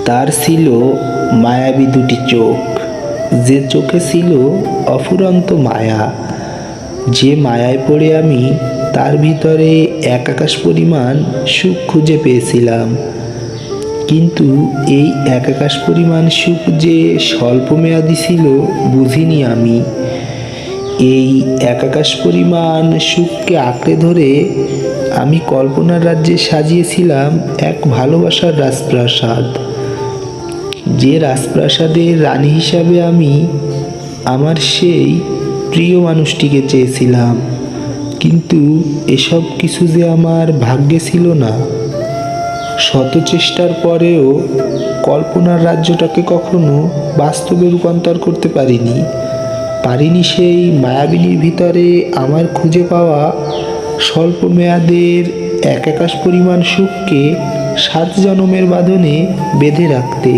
তার ছিল মায়াবী দুটি চোখ, যে চোখে ছিল অফুরন্ত মায়া। যে মায়ায় পড়ে আমি তার ভিতরে এক আকাশ পরিমাণ সুখ খুঁজে পেয়েছিলাম। কিন্তু এই এক আকাশ পরিমাণ সুখ যে স্বল্পমেয়াদী ছিল বুঝিনি আমি। এই এক আকাশ পরিমাণ সুখকে আঁকড়ে ধরে আমি কল্পনার রাজ্যে সাজিয়েছিলাম এক ভালোবাসার রাজপ্রাসাদ। যে রাজপ্রাসাদের রানী হিসাবে আমি আমার সেই প্রিয় মানুষটিকে চেয়েছিলাম। কিন্তু এসব কিছু যে আমার ভাগ্যে ছিল না। শত চেষ্টার পরেও কল্পনার রাজ্যটাকে কখনো বাস্তবে রূপান্তর করতে পারিনি সেই মায়াবিনীর ভিতরে আমার খুঁজে পাওয়া স্বল্প মেয়াদের এক আকাশ পরিমাণ সুখকে 7 জনমের বাঁধনে বেঁধে রাখতে।